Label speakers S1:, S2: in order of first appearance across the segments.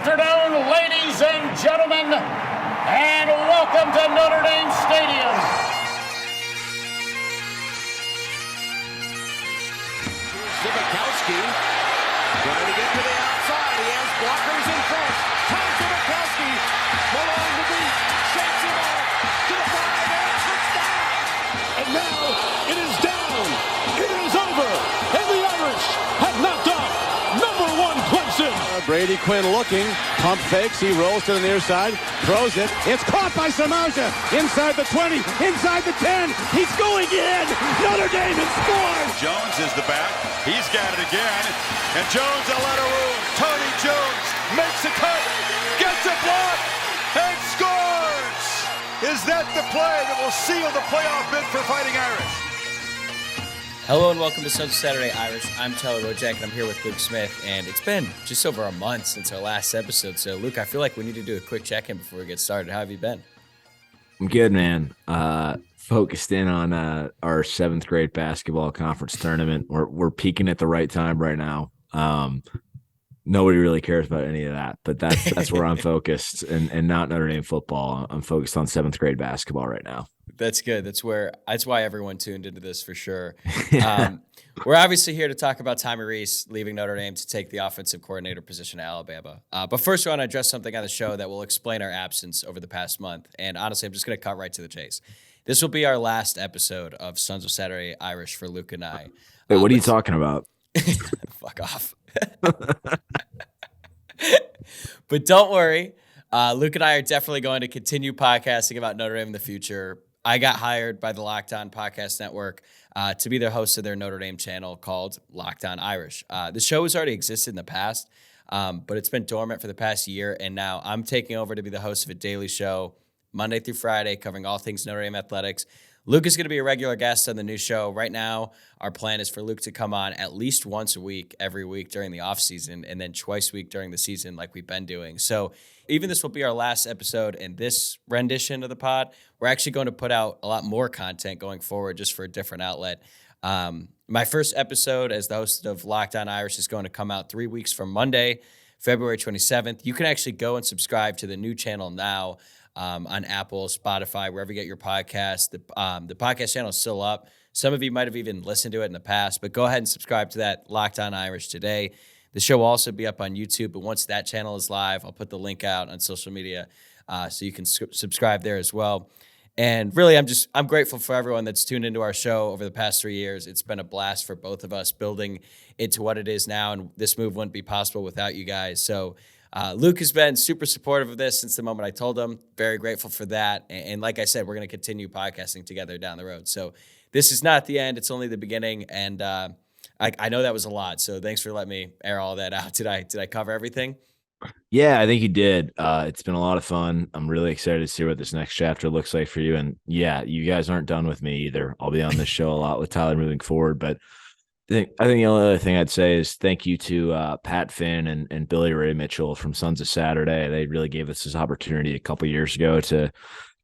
S1: afternoon, ladies and gentlemen, and welcome to Notre Dame Stadium.
S2: Zibikowski trying to get to the outside. He has blockers in front. Tom Zibikowski, along the beat, shakes him off to the 5 and touchdown.
S3: And now it is down. It is over. And the Irish have knocked off #1 Clemson.
S4: Brady Quinn looking, pump fakes, he rolls to the near side, throws it, it's caught by Samaja, inside the 20, inside the 10, he's going in, Notre Dame has scored!
S5: Jones is the back, he's got it again, and Jones a lot of room, Tony Jones makes a cut, gets a block, and scores! Is that the play that will seal the playoff bid for Fighting Irish?
S6: Hello and welcome to Sons of Saturday Irish. I'm Tyler Wojciak and I'm here with Luke Smith, and it's been just over a month since our last episode. So, Luke, I feel like we need to do a quick check-in before we get started. How have you been?
S4: I'm good, man. Focused in on our 7th grade basketball conference tournament. We're peaking at the right time right now. Nobody really cares about any of that, but that's where I'm focused, and not Notre Dame football. I'm focused on 7th grade basketball right now.
S6: That's good. That's why everyone tuned into this for sure. We're obviously here to talk about Tommy Rees leaving Notre Dame to take the offensive coordinator position at Alabama. But first, I want to address something on the show that will explain our absence over the past month. And honestly, I'm just going to cut right to the chase. This will be our last episode of Sons of Saturday Irish for Luke and I.
S4: Wait, what are you talking about?
S6: Fuck off. But don't worry. Luke and I are definitely going to continue podcasting about Notre Dame in the future. I got hired by the Locked On Podcast Network to be the host of their Notre Dame channel called Locked On Irish. The show has already existed in the past, but it's been dormant for the past year, and now I'm taking over to be the host of a daily show Monday through Friday covering all things Notre Dame athletics. Luke is going to be a regular guest on the new show. Right now, our plan is for Luke to come on at least once a week, every week during the offseason, and then twice a week during the season like we've been doing. So even this will be our last episode in this rendition of the pod. We're actually going to put out a lot more content going forward just for a different outlet. My first episode as the host of Locked On Irish is going to come out 3 weeks from Monday, February 27th. You can actually go and subscribe to the new channel now. On Apple, Spotify, wherever you get your podcast. The podcast channel is still up. Some of you might have even listened to it in the past, but go ahead and subscribe to that Locked On Irish today. The show will also be up on YouTube, but once that channel is live, I'll put the link out on social media so you can subscribe there as well. And really, I'm grateful for everyone that's tuned into our show over the past 3 years. It's been a blast for both of us building it to what it is now, and this move wouldn't be possible without you guys. So Luke has been super supportive of this since the moment I told him. Very grateful for that. And like I said, we're going to continue podcasting together down the road. So this is not the end. It's only the beginning. And I know that was a lot. So thanks for letting me air all that out. Did I cover everything?
S4: Yeah, I think you did. It's been a lot of fun. I'm really excited to see what this next chapter looks like for you. And yeah, you guys aren't done with me either. I'll be on this show a lot with Tyler moving forward. But I think the only other thing I'd say is thank you to Pat Finn and Billy Ray Mitchell from Sons of Saturday. They really gave us this opportunity a couple years ago to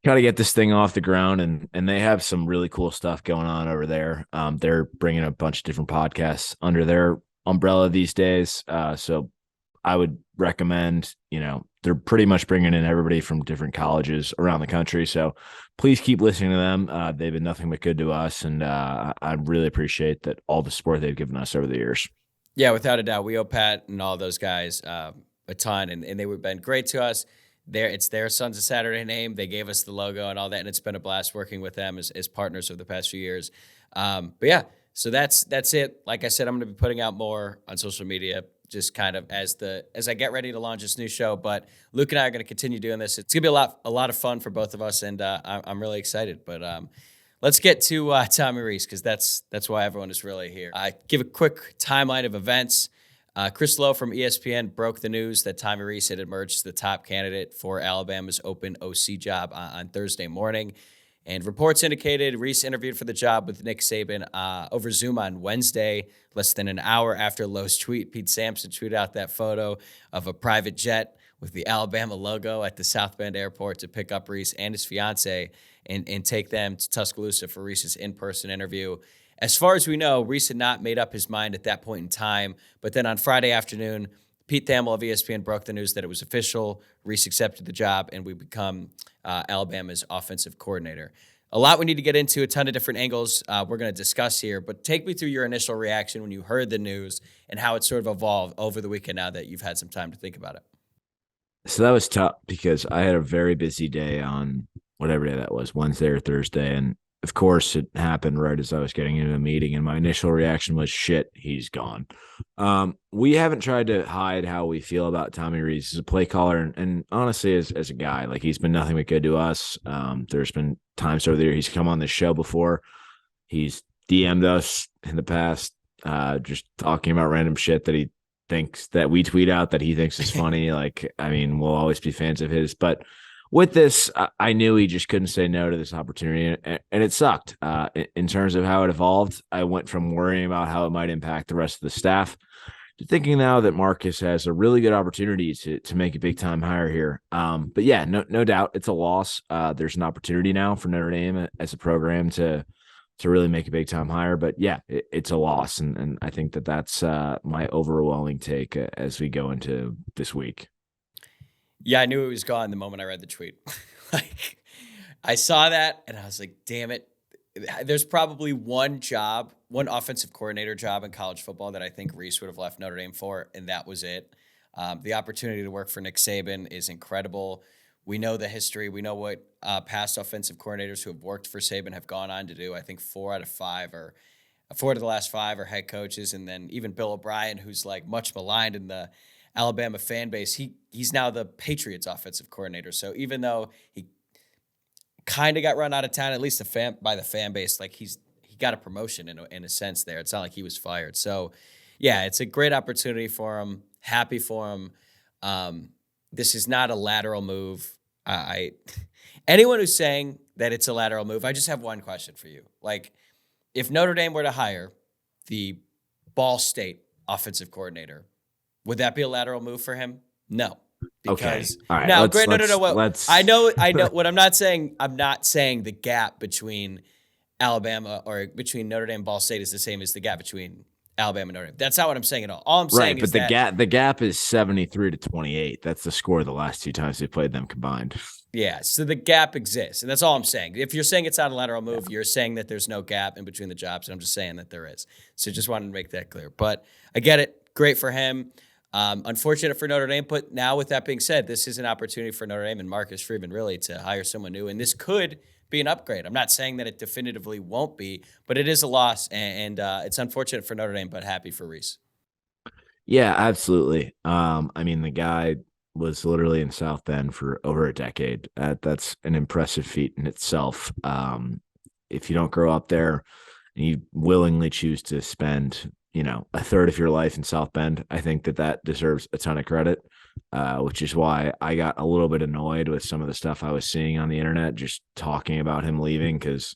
S4: kind of get this thing off the ground, and they have some really cool stuff going on over there. They're bringing a bunch of different podcasts under their umbrella these days. So I would recommend, they're pretty much bringing in everybody from different colleges around the country. So please keep listening to them. They've been nothing but good to us. And I really appreciate that all the support they've given us over the years.
S6: Yeah, without a doubt. We owe Pat and all those guys a ton, and they've been great to us. It's their Sons of Saturday name. They gave us the logo and all that, and it's been a blast working with them as partners over the past few years. But yeah, so that's it. Like I said, I'm going to be putting out more on social media, just kind of as I get ready to launch this new show. But Luke and I are going to continue doing this. It's going to be a lot of fun for both of us, and I'm really excited. But let's get to Tommy Rees, because that's why everyone is really here. Give a quick timeline of events. Chris Lowe from ESPN broke the news that Tommy Rees had emerged as the top candidate for Alabama's open OC job on Thursday morning. And reports indicated Rees interviewed for the job with Nick Saban over Zoom on Wednesday, less than an hour after Lowe's tweet. Pete Sampson tweeted out that photo of a private jet with the Alabama logo at the South Bend airport to pick up Rees and his fiance and take them to Tuscaloosa for Rees's in-person interview. As far as we know, Rees had not made up his mind at that point in time, but then on Friday afternoon, Pete Thamel of ESPN broke the news that it was official. Rees accepted the job, and we become Alabama's offensive coordinator. A lot we need to get into, a ton of different angles we're going to discuss here, but take me through your initial reaction when you heard the news and how it sort of evolved over the weekend now that you've had some time to think about it.
S4: So that was tough because I had a very busy day on whatever day that was, Wednesday or Thursday. And of course, it happened right as I was getting into a meeting. And my initial reaction was, shit, he's gone. We haven't tried to hide how we feel about Tommy Rees as a play caller. And honestly, as a guy, like he's been nothing but good to us. There's been times over there he's come on this show before. He's DM'd us in the past, just talking about random shit that he thinks that we tweet out that he thinks is funny. Like, I mean, we'll always be fans of his, but with this, I knew he just couldn't say no to this opportunity, and it sucked. In terms of how it evolved, I went from worrying about how it might impact the rest of the staff to thinking now that Marcus has a really good opportunity to make a big-time hire here. But yeah, no doubt it's a loss. There's an opportunity now for Notre Dame as a program to really make a big-time hire. But yeah, it's a loss, and I think that's my overwhelming take as we go into this week.
S6: Yeah, I knew it was gone the moment I read the tweet. Like, I saw that and I was like, damn it. There's probably one offensive coordinator job in college football that I think Rees would have left Notre Dame for, and that was it. The opportunity to work for Nick Saban is incredible. We know the history. We know what past offensive coordinators who have worked for Saban have gone on to do. I think 4 out of the last 5 are head coaches, and then even Bill O'Brien, who's like much maligned in the Alabama fan base, he's now the Patriots offensive coordinator. So even though he kind of got run out of town, at least by the fan base, like he got a promotion in a sense there. It's not like he was fired. So yeah, it's a great opportunity for him. Happy for him. This is not a lateral move. Anyone who's saying that it's a lateral move, I just have one question for you. Like, if Notre Dame were to hire the Ball State offensive coordinator, would that be a lateral move for him? No. Because
S4: okay. All right.
S6: now, I know. What I'm not saying the gap between Alabama or between Notre Dame and Ball State is the same as the gap between Alabama and Notre Dame. That's not what I'm saying at all. All I'm saying is that
S4: the gap is 73-28. That's the score the last 2 times they played them combined.
S6: Yeah, so the gap exists, and that's all I'm saying. If you're saying it's not a lateral move, you're saying that there's no gap in between the jobs, and I'm just saying that there is. So just wanted to make that clear. But I get it. Great for him. Unfortunate for Notre Dame, but now with that being said, this is an opportunity for Notre Dame and Marcus Freeman really to hire someone new, and this could be an upgrade. I'm not saying that it definitively won't be, but it is a loss, and it's unfortunate for Notre Dame, but happy for Rees.
S4: Yeah, absolutely. I mean, the guy was literally in South Bend for over a decade. That's an impressive feat in itself. If you don't grow up there and you willingly choose to spend a third of your life in South Bend, I think that deserves a ton of credit, which is why I got a little bit annoyed with some of the stuff I was seeing on the internet, just talking about him leaving, because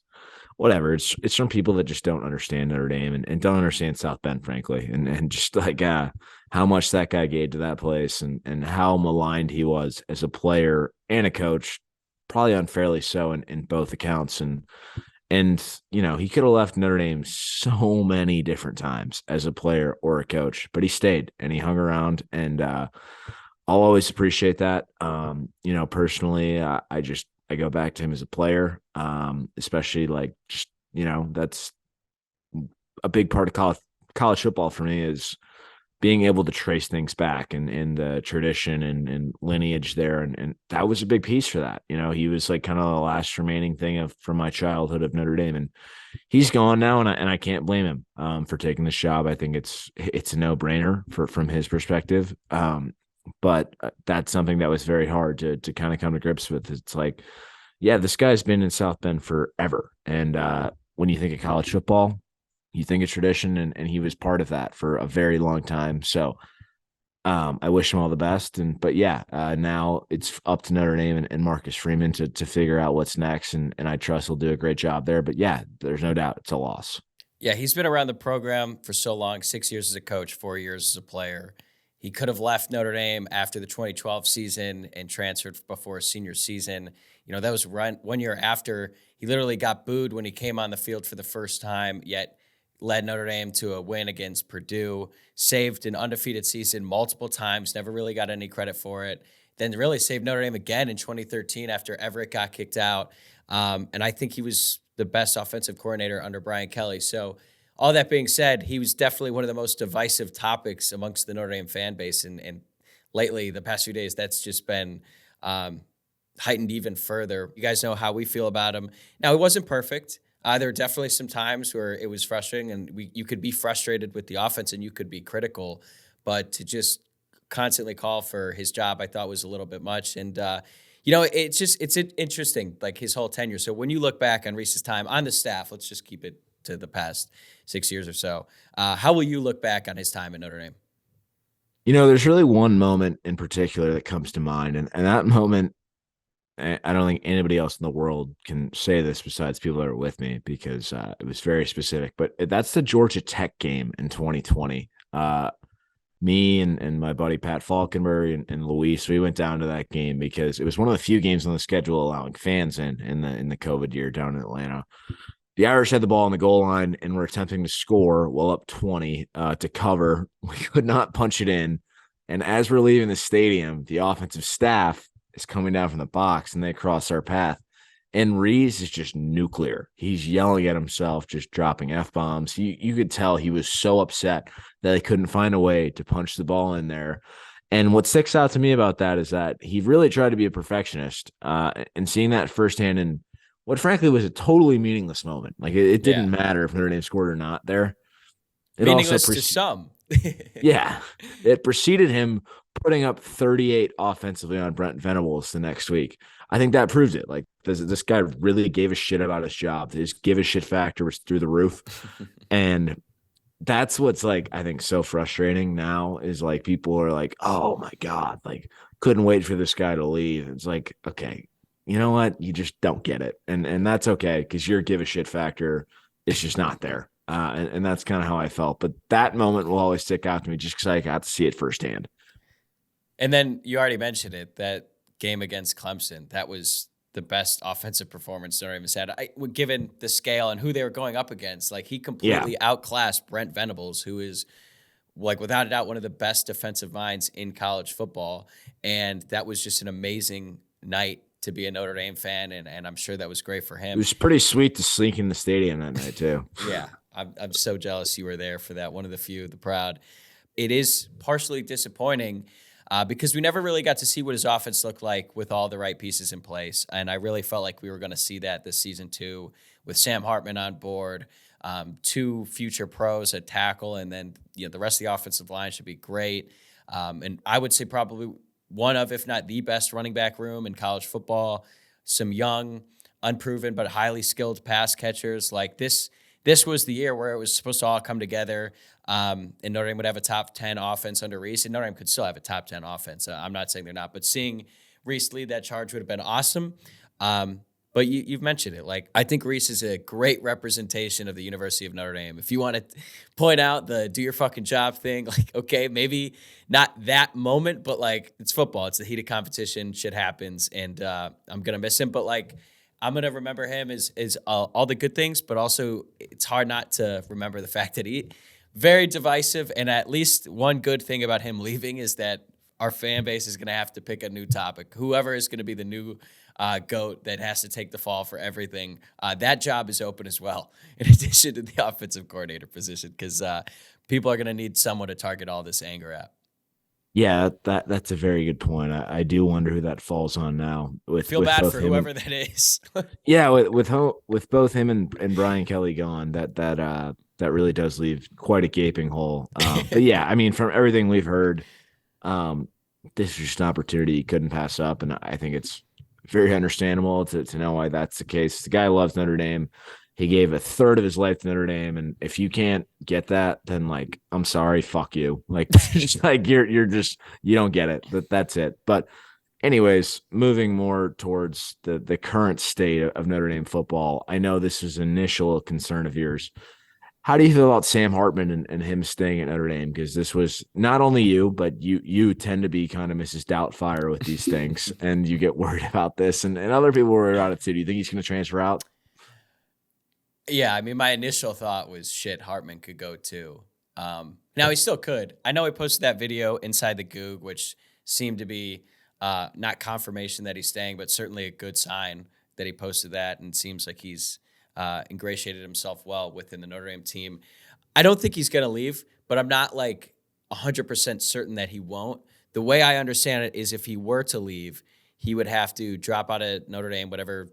S4: whatever, it's from people that just don't understand Notre Dame and don't understand South Bend, frankly, and just like how much that guy gave to that place and how maligned he was as a player and a coach, probably unfairly so in both accounts. And he could have left Notre Dame so many different times as a player or a coach, but he stayed and he hung around, and I'll always appreciate that. Personally, I go back to him as a player, especially like just, that's a big part of college football for me, is being able to trace things back and the tradition and lineage there. And that was a big piece for that. He was like kind of the last remaining thing from my childhood of Notre Dame, and he's gone now. And I can't blame him for taking this job. I think it's a no brainer from his perspective. But that's something that was very hard to kind of come to grips with. It's like, yeah, this guy's been in South Bend forever. And when you think of college football, you think of tradition, and he was part of that for a very long time. So I wish him all the best. But now it's up to Notre Dame and Marcus Freeman to figure out what's next. And I trust he'll do a great job there. But yeah, there's no doubt it's a loss.
S6: Yeah, he's been around the program for so long, 6 years as a coach, 4 years as a player. He could have left Notre Dame after the 2012 season and transferred before his senior season. That was 1 year after he literally got booed when he came on the field for the first time, yet led Notre Dame to a win against Purdue, saved an undefeated season multiple times, never really got any credit for it. Then really saved Notre Dame again in 2013 after Everett got kicked out. And I think he was the best offensive coordinator under Brian Kelly. So all that being said, he was definitely one of the most divisive topics amongst the Notre Dame fan base. And lately, the past few days, that's just been heightened even further. You guys know how we feel about him. Now, it wasn't perfect. There were definitely some times where it was frustrating, and you could be frustrated with the offense and you could be critical, but to just constantly call for his job, I thought was a little bit much. And, it's interesting, like his whole tenure. So when you look back on Rees's time on the staff, let's just keep it to the past 6 years or so. How will you look back on his time at Notre Dame?
S4: There's really one moment in particular that comes to mind. And that moment, I don't think anybody else in the world can say this besides people that are with me, because it was very specific. But that's the Georgia Tech game in 2020. Me and my buddy Pat Falkenberg and Luis, we went down to that game because it was one of the few games on the schedule allowing fans in the COVID year down in Atlanta. The Irish had the ball on the goal line and were attempting to score while up 20 to cover. We could not punch it in. And as we're leaving the stadium, the offensive staff is coming down from the box and they cross our path. And Rees is just nuclear. He's yelling at himself, just dropping F-bombs. You could tell he was so upset that he couldn't find a way to punch the ball in there. And what sticks out to me about that is that he really tried to be a perfectionist. And seeing that firsthand in what frankly was a totally meaningless moment. Like it didn't matter if Notre Dame scored or not there. It
S6: meaningless to some.
S4: Yeah. It preceded him putting up 38 offensively on Brent Venables the next week. I think that proves it. Like this guy really gave a shit about his job. His give a shit factor was through the roof. And that's what's like, I think so frustrating now is like people are like, oh my God, like couldn't wait for this guy to leave. It's like, okay, you know what? You just don't get it. And that's okay because your give a shit factor is just not there. And that's kind of how I felt. But that moment will always stick out to me just because I got to see it firsthand.
S6: And then you already mentioned it, that game against Clemson, that was the best offensive performance Notre Dame has had. Given the scale and who they were going up against, like he completely outclassed Brent Venables, who is like without a doubt one of the best defensive minds in college football. And that was just an amazing night to be a Notre Dame fan, and I'm sure that was great for him.
S4: It was pretty sweet to sneak in the stadium that night too.
S6: Yeah, I'm so jealous you were there for that. One of the few, the proud. It is partially disappointing because we never really got to see what his offense looked like with all the right pieces in place, and I really felt like we were going to see that this season too, with Sam Hartman on board, 2 future pros at tackle, and then the rest of the offensive line should be great. And I would say probably one of, if not the best running back room in college football, some young, unproven, but highly skilled pass catchers. Like this was the year where it was supposed to all come together. And Notre Dame would have a top 10 offense under Rees, and Notre Dame could still have a top 10 offense. I'm not saying they're not, but seeing Rees lead that charge would have been awesome. But you've mentioned it. Like, I think Rees is a great representation of the University of Notre Dame. If you want to point out the do your fucking job thing, like, okay, maybe not that moment, but like it's football. It's the heat of competition. Shit happens. And I'm going to miss him. But like, I'm going to remember him as all the good things, but also it's hard not to remember the fact that he very divisive. And at least one good thing about him leaving is that our fan base is going to have to pick a new topic. Whoever is going to be the new GOAT that has to take the fall for everything, that job is open as well, in addition to the offensive coordinator position, because people are going to need someone to target all this anger at.
S4: Yeah, that's a very good point. I do wonder who that falls on now.
S6: Feel bad for whoever that is.
S4: Yeah, with both him and Brian Kelly gone, that really does leave quite a gaping hole. But yeah, I mean, from everything we've heard, this is just an opportunity you couldn't pass up, and I think it's very understandable to know why that's the case. The guy loves Notre Dame. He gave a third of his life to Notre Dame, and if you can't get that, then like, I'm sorry, fuck you. Like, just like you're just, you don't get it. That's it. But anyways, moving more towards the current state of Notre Dame football. I know this is an initial concern of yours. How do you feel about Sam Hartman and him staying at Notre Dame? Because this was not only you, but you tend to be kind of Mrs. Doubtfire with these things, and you get worried about this, and other people worry about it too. Do you think he's going to transfer out?
S6: Yeah, I mean, my initial thought was shit, Hartman could go too. Now he still could. I know he posted that video inside the Goog, which seemed to be not confirmation that he's staying, but certainly a good sign that he posted that, and seems like he's ingratiated himself well within the Notre Dame team. I don't think he's going to leave, but I'm not like 100% certain that he won't. The way I understand it is if he were to leave, he would have to drop out of Notre Dame, whatever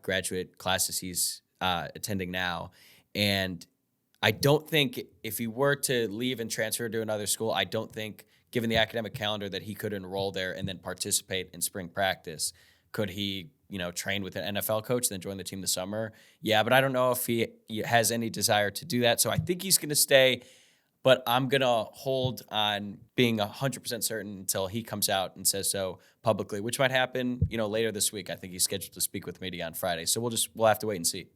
S6: graduate classes he's attending now. And I don't think if he were to leave and transfer to another school, I don't think, given the academic calendar, that he could enroll there and then participate in spring practice. Could he, train with an NFL coach, then join the team this summer? Yeah, but I don't know if he has any desire to do that. So I think he's going to stay, but I'm going to hold on being 100% certain until he comes out and says so publicly, which might happen, later this week. I think he's scheduled to speak with media on Friday. So we'll have to wait and see.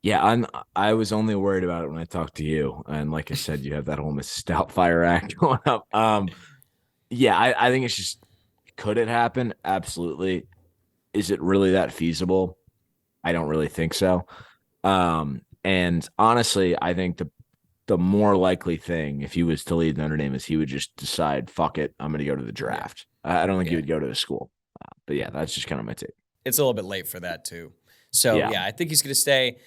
S4: Yeah, I was only worried about it when I talked to you. And like I said, you have that whole Mrs. Stoutfire act going up. Yeah, I think it's just, could it happen? Absolutely. Is it really that feasible? I don't really think so. And honestly, I think the more likely thing, if he was to leave Notre Dame, is he would just decide, fuck it, I'm going to go to the draft. I don't think he would go to a school. But yeah, that's just kind of my take.
S6: It's a little bit late for that too. So yeah I think he's going to stay.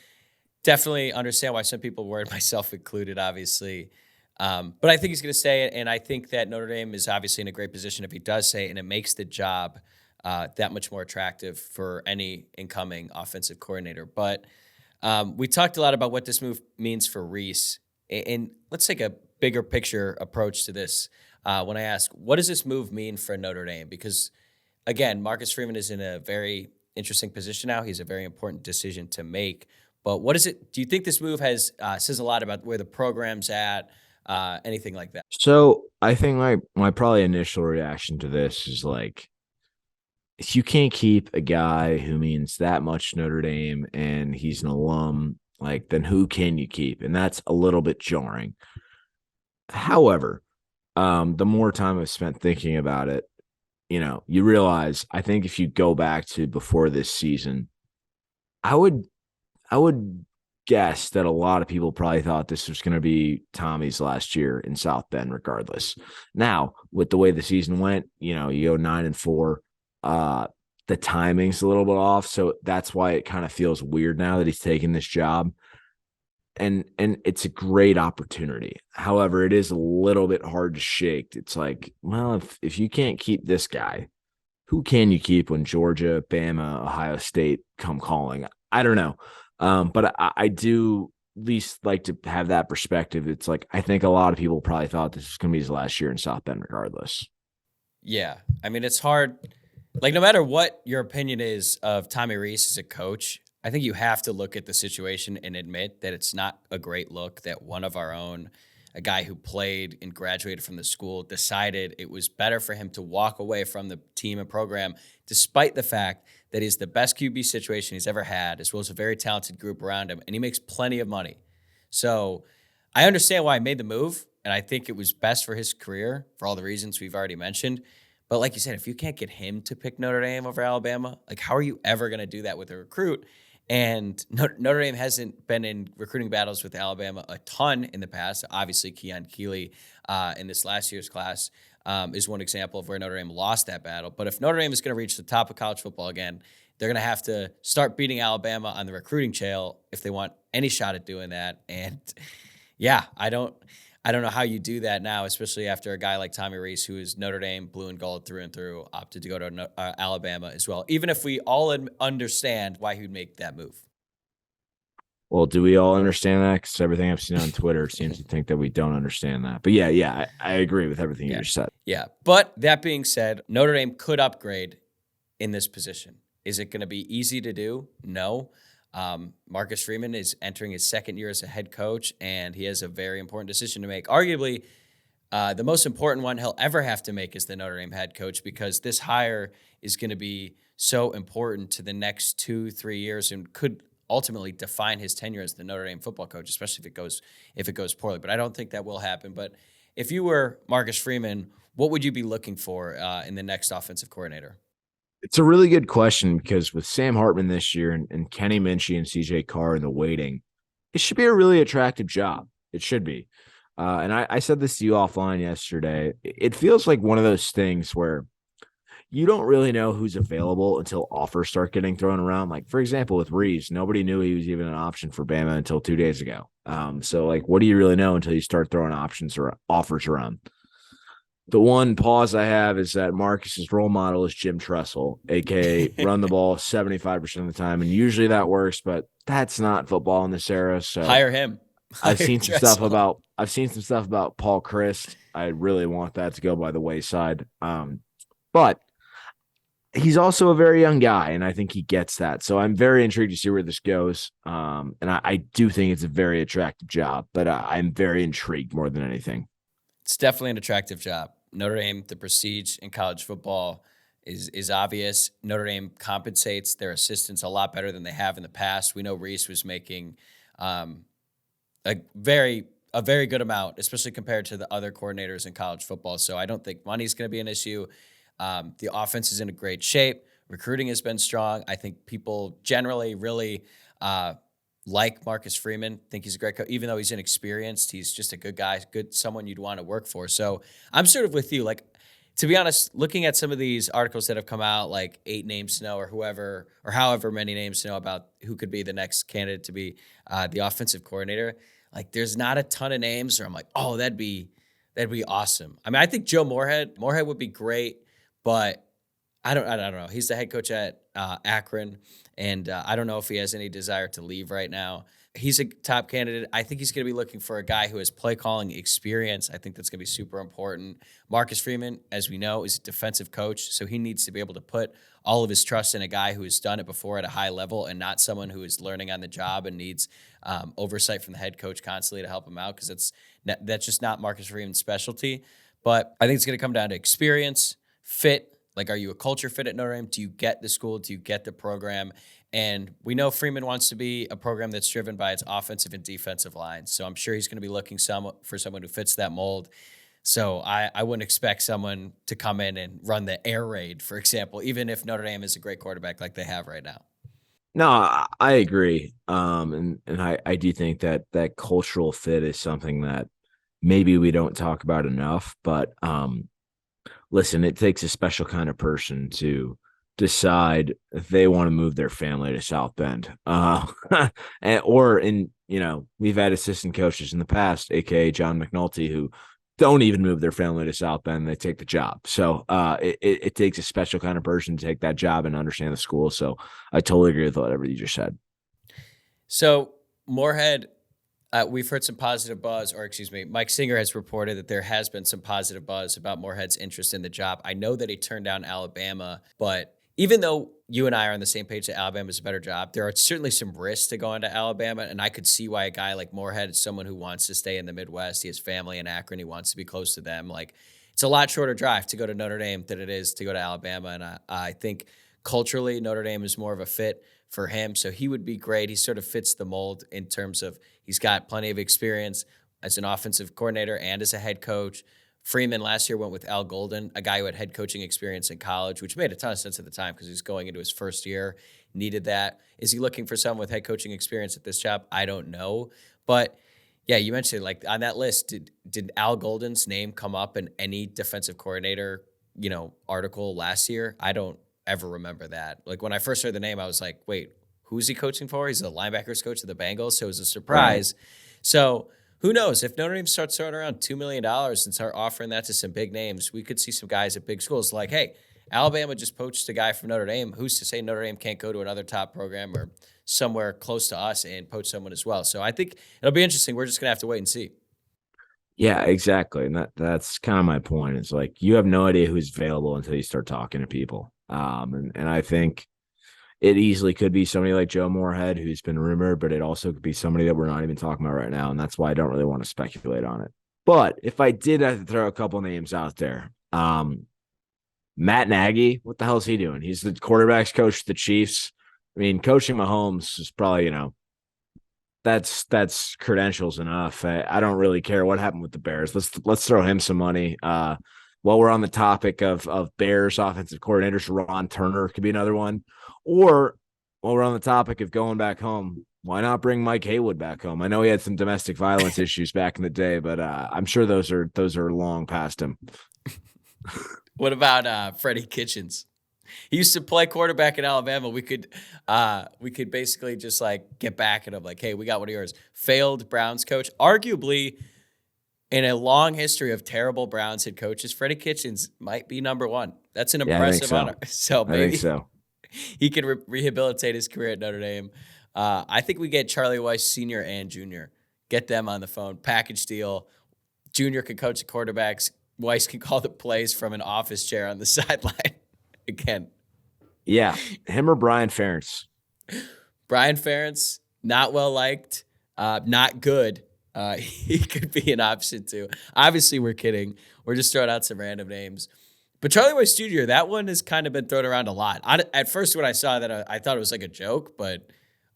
S6: Definitely understand why some people worried, myself included, obviously. But I think he's going to stay, and I think that Notre Dame is obviously in a great position if he does stay, and it makes the job that much more attractive for any incoming offensive coordinator. But we talked a lot about what this move means for Rees, and let's take a bigger picture approach to this. When I ask, what does this move mean for Notre Dame? Because, again, Marcus Freeman is in a very interesting position now. He's a very important decision to make. But what is it? Do you think this move says a lot about where the program's at, anything like that?
S4: So I think my probably initial reaction to this is like, if you can't keep a guy who means that much to Notre Dame and he's an alum, like, then who can you keep? And that's a little bit jarring. However, the more time I've spent thinking about it, you realize, I think if you go back to before this season, I would guess that a lot of people probably thought this was going to be Tommy's last year in South Bend, regardless. Now, with the way the season went, you go 9-4. The timing's a little bit off, so that's why it kind of feels weird now that he's taking this job. And it's a great opportunity. However, it is a little bit hard to shake. It's like, well, if you can't keep this guy, who can you keep when Georgia, Bama, Ohio State come calling? I don't know. But I do at least like to have that perspective. It's like, I think a lot of people probably thought this was going to be his last year in South Bend regardless.
S6: Yeah. I mean, it's hard. Like, no matter what your opinion is of Tommy Rees as a coach, I think you have to look at the situation and admit that it's not a great look that one of our own, a guy who played and graduated from the school, decided it was better for him to walk away from the team and program, despite the fact that he's the best QB situation he's ever had, as well as a very talented group around him, and he makes plenty of money. So I understand why he made the move, and I think it was best for his career for all the reasons we've already mentioned. But like you said, if you can't get him to pick Notre Dame over Alabama, like, how are you ever going to do that with a recruit? And Notre Dame hasn't been in recruiting battles with Alabama a ton in the past. Obviously, Keon Keeley in this last year's class is one example of where Notre Dame lost that battle. But if Notre Dame is going to reach the top of college football again, they're going to have to start beating Alabama on the recruiting trail if they want any shot at doing that. And yeah, I don't know how you do that now, especially after a guy like Tommy Rees, who is Notre Dame blue and gold through and through, opted to go to Alabama as well, even if we all understand why he would make that move.
S4: Well, do we all understand that? Because everything I've seen on Twitter seems to think that we don't understand that. But yeah, I agree with everything you just said.
S6: Yeah, but that being said, Notre Dame could upgrade in this position. Is it going to be easy to do? No. Marcus Freeman is entering his second year as a head coach, and he has a very important decision to make. Arguably, the most important one he'll ever have to make is the Notre Dame head coach, because this hire is going to be so important to the next 2-3 years and could ultimately define his tenure as the Notre Dame football coach, especially if it goes poorly. But I don't think that will happen. But if you were Marcus Freeman, what would you be looking for in the next offensive coordinator?
S4: It's a really good question because with Sam Hartman this year and Kenny Minchie and CJ Carr in the waiting, it should be a really attractive job. It should be. And I said this to you offline yesterday. It feels like one of those things where you don't really know who's available until offers start getting thrown around. Like, for example, with Rees, nobody knew he was even an option for Bama until 2 days ago. So, like, what do you really know until you start throwing options or offers around? The one pause I have is that Marcus's role model is Jim Tressel, aka run the ball 75% of the time. And usually that works, but that's not football in this era. So
S6: Hire him.
S4: I've seen some stuff about Paul Christ. I really want that to go by the wayside. But he's also a very young guy, and I think he gets that. So I'm very intrigued to see where this goes. And I do think it's a very attractive job, but I'm very intrigued more than anything.
S6: It's definitely an attractive job. Notre Dame, the prestige in college football is obvious. Notre Dame compensates their assistants a lot better than they have in the past. We know Rees was making a very good amount, especially compared to the other coordinators in college football. So I don't think money's going to be an issue. The offense is in a great shape. Recruiting has been strong. I think people generally really like Marcus Freeman, think he's a great coach. Even though he's inexperienced, he's just a good guy, someone you'd want to work for. So I'm sort of with you. Like, to be honest, looking at some of these articles that have come out, like 8 names to know or whoever, or however many names to know about who could be the next candidate to be the offensive coordinator, like there's not a ton of names where I'm like, oh, that'd be awesome. I mean, I think Joe Moorhead would be great, but I don't know. He's the head coach at Akron, and I don't know if he has any desire to leave right now. He's a top candidate. I think he's going to be looking for a guy who has play calling experience. I think that's going to be super important. Marcus Freeman, as we know, is a defensive coach, so he needs to be able to put all of his trust in a guy who has done it before at a high level and not someone who is learning on the job and needs oversight from the head coach constantly to help him out, because that's just not Marcus Freeman's specialty. But I think it's going to come down to experience, fit. Like, are you a culture fit at Notre Dame? Do you get the school? Do you get the program? And we know Freeman wants to be a program that's driven by its offensive and defensive lines. So I'm sure he's going to be looking for someone who fits that mold. So I wouldn't expect someone to come in and run the air raid, for example, even if Notre Dame is a great quarterback like they have right now.
S4: No, I agree. And I do think that cultural fit is something that maybe we don't talk about enough, but listen, it takes a special kind of person to decide if they want to move their family to South Bend. We've had assistant coaches in the past, aka John McNulty, who don't even move their family to South Bend. They take the job. So it takes a special kind of person to take that job and understand the school. So I totally agree with whatever you just said.
S6: So Moorhead, we've heard some positive buzz, Mike Singer has reported that there has been some positive buzz about Moorhead's interest in the job. I know that he turned down Alabama, but even though you and I are on the same page that Alabama is a better job, there are certainly some risks to going to Alabama, and I could see why a guy like Moorhead is someone who wants to stay in the Midwest. He has family in Akron. He wants to be close to them. Like, it's a lot shorter drive to go to Notre Dame than it is to go to Alabama, and I think culturally Notre Dame is more of a fit for him, so he would be great. He sort of fits the mold in terms of he's got plenty of experience as an offensive coordinator and as a head coach. Freeman last year went with Al Golden, a guy who had head coaching experience in college, which made a ton of sense at the time because he was going into his first year, needed that. Is he looking for someone with head coaching experience at this job? I don't know. But yeah, you mentioned, like, on that list, did Al Golden's name come up in any defensive coordinator, article last year? I don't ever remember that. Like, when I first heard the name, I was like, wait, who's he coaching for? He's the linebackers coach of the Bengals, so it was a surprise. Right. So who knows? If Notre Dame starts throwing around $2 million and start offering that to some big names, we could see some guys at big schools like, hey, Alabama just poached a guy from Notre Dame. Who's to say Notre Dame can't go to another top program or somewhere close to us and poach someone as well? So I think it'll be interesting. We're just going to have to wait and see.
S4: Yeah, exactly. And that's kind of my point. It's like, you have no idea who's available until you start talking to people. And I think it easily could be somebody like Joe Moorhead, who's been rumored, but it also could be somebody that we're not even talking about right now. And that's why I don't really want to speculate on it. But if I did have to throw a couple names out there, Matt Nagy, what the hell is he doing? He's the quarterbacks coach of the Chiefs. I mean, coaching Mahomes is probably, that's credentials enough. I don't really care what happened with the Bears. Let's throw him some money. while we're on the topic of Bears offensive coordinators, Ron Turner could be another one. Or while we're on the topic of going back home, why not bring Mike Haywood back home? I know he had some domestic violence issues back in the day, but I'm sure those are long past him.
S6: What about Freddie Kitchens? He used to play quarterback in Alabama. We could basically just like get back at him, like, hey, we got one of yours. Failed Browns coach, arguably in a long history of terrible Browns head coaches, Freddie Kitchens might be number one. That's an impressive honor. So maybe
S4: I think so.
S6: He can rehabilitate his career at Notre Dame. I think we get Charlie Weiss Sr. and Jr. Get them on the phone. Package deal. Jr. can coach the quarterbacks. Weiss can call the plays from an office chair on the sideline. Again.
S4: Yeah, him or Brian Ferentz.
S6: Brian Ferentz, not well liked, not good. He could be an option too. Obviously, we're kidding. We're just throwing out some random names. But Charlie Weiss Jr., that one has kind of been thrown around a lot. At first, when I saw that, I thought it was like a joke, but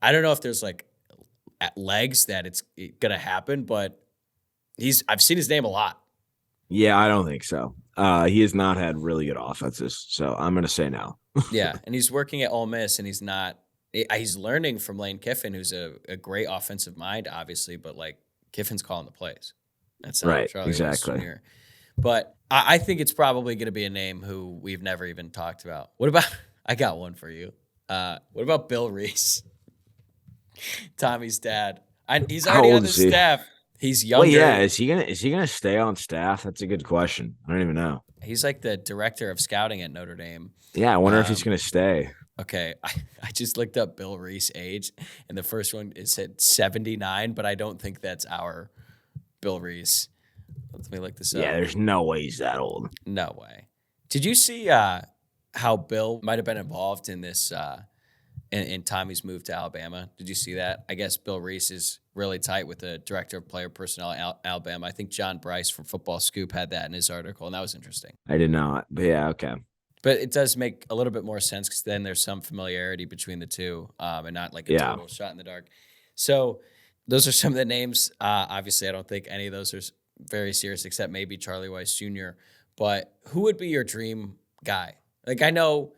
S6: I don't know if there's like legs that it's going to happen, but I've seen his name a lot.
S4: Yeah, I don't think so. He has not had really good offenses, so I'm going to say no.
S6: Yeah, and he's working at Ole Miss, and he's learning from Lane Kiffin, who's a great offensive mind, obviously, but like Kiffin's calling the plays. That's not
S4: right,
S6: Charlie
S4: exactly.
S6: Weiss Jr. But I think it's probably going to be a name who we've never even talked about. What about, I got one for you. What about Bill Rees? Tommy's dad. He's already on the staff. He's younger.
S4: Well, yeah, is he gonna stay on staff? That's a good question. I don't even know.
S6: He's like the director of scouting at Notre Dame.
S4: Yeah, I wonder if he's gonna stay.
S6: Okay, I just looked up Bill Rees' age, and the first one it said 79, but I don't think that's our Bill Rees. Let me look this up.
S4: Yeah, there's no way he's that old.
S6: No way. Did you see how Bill might have been involved in this in Tommy's move to Alabama? Did you see that? I guess Bill Rees is really tight with the director of player personnel at Alabama. I think John Bryce from Football Scoop had that in his article, and that was interesting.
S4: I did not, but yeah, okay.
S6: But it does make a little bit more sense because then there's some familiarity between the two and not like a total shot in the dark. So those are some of the names. Obviously, I don't think any of those are very serious except maybe Charlie Weiss Jr. But who would be your dream guy? Like, I know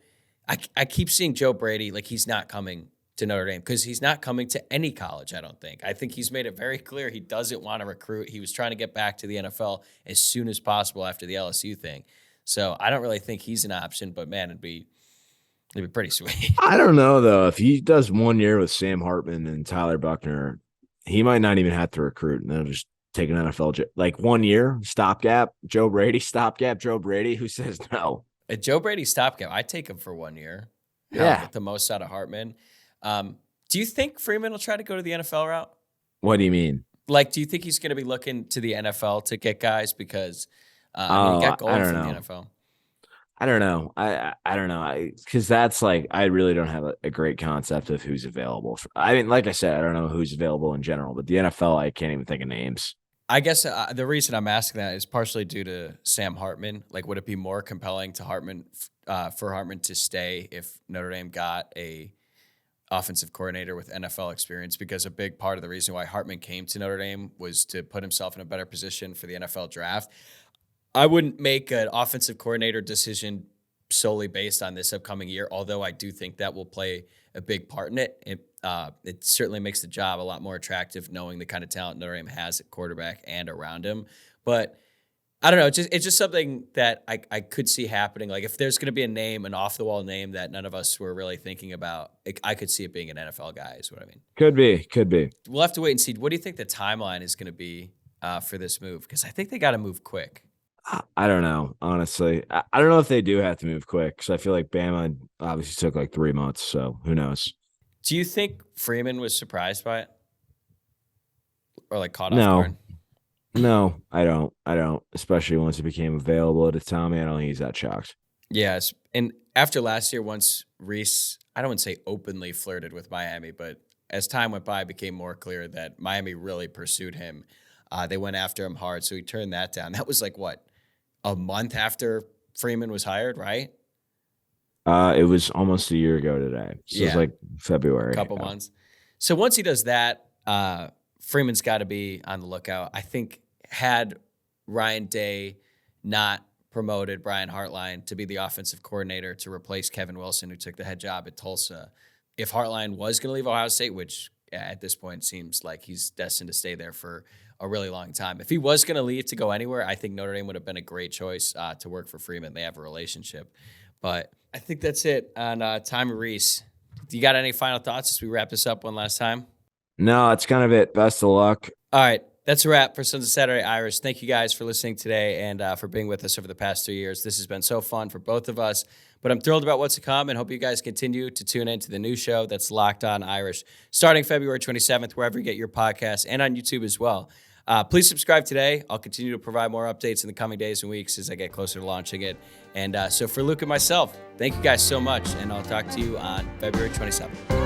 S6: I keep seeing Joe Brady, like he's not coming to Notre Dame because he's not coming to any college, I don't think. I think he's made it very clear he doesn't want to recruit. He was trying to get back to the NFL as soon as possible after the LSU thing. So I don't really think he's an option, but man, it'd be pretty sweet.
S4: I don't know, though. If he does 1 year with Sam Hartman and Tyler Buckner, he might not even have to recruit, and they'll just take an NFL like 1 year stopgap. Joe Brady, who says no?
S6: A Joe Brady stopgap, I'd take him for 1 year.
S4: Yeah.
S6: Get the most out of Hartman. Do you think Freeman will try to go to the NFL route?
S4: What do you mean?
S6: Like, do you think he's going to be looking to the NFL to get guys because he got gold from the NFL?
S4: I don't know. I don't know. Because that's like, I really don't have a great concept of who's available. I mean, like I said, I don't know who's available in general, but the NFL, I can't even think of names.
S6: I guess the reason I'm asking that is partially due to Sam Hartman. Like, would it be more compelling to Hartman for Hartman to stay if Notre Dame got a offensive coordinator with NFL experience? Because a big part of the reason why Hartman came to Notre Dame was to put himself in a better position for the NFL draft. I wouldn't make an offensive coordinator decision solely based on this upcoming year, although I do think that will play a big part in it. It certainly makes the job a lot more attractive knowing the kind of talent Notre Dame has at quarterback and around him. But I don't know. It's just something that I could see happening. Like, if there's going to be a name, an off-the-wall name that none of us were really thinking about, I could see it being an NFL guy is what I mean.
S4: Could be.
S6: We'll have to wait and see. What do you think the timeline is going to be for this move? Because I think they got to move quick.
S4: I don't know, honestly. I don't know if they do have to move quick because I feel like Bama obviously took like 3 months, so who knows?
S6: Do you think Freeman was surprised by it? Or like caught off guard?
S4: No, I don't. Especially once it became available to Tommy, I don't think he's that shocked.
S6: Yes. And after last year, once Rees, I don't want to say openly flirted with Miami, but as time went by, it became more clear that Miami really pursued him. They went after him hard, so he turned that down. That was like, what, a month after Freeman was hired, right?
S4: It was almost a year ago today. So it was like February.
S6: A couple months. So once he does that, Freeman's got to be on the lookout. I think had Ryan Day not promoted Brian Hartline to be the offensive coordinator to replace Kevin Wilson, who took the head job at Tulsa. If Hartline was going to leave Ohio State, which at this point seems like he's destined to stay there for a really long time. If he was going to leave to go anywhere, I think Notre Dame would have been a great choice to work for Freeman. They have a relationship. But I think that's it on Tommy Rees. Do you got any final thoughts as we wrap this up one last time?
S4: No, that's kind of it. Best of luck.
S6: All right. That's a wrap for Sons of Saturday Irish. Thank you guys for listening today and for being with us over the past 3 years. This has been so fun for both of us, but I'm thrilled about what's to come and hope you guys continue to tune into the new show that's Locked On Irish, starting February 27th, wherever you get your podcasts and on YouTube as well. Please subscribe today. I'll continue to provide more updates in the coming days and weeks as I get closer to launching it. And so for Luke and myself, thank you guys so much, and I'll talk to you on February 27th.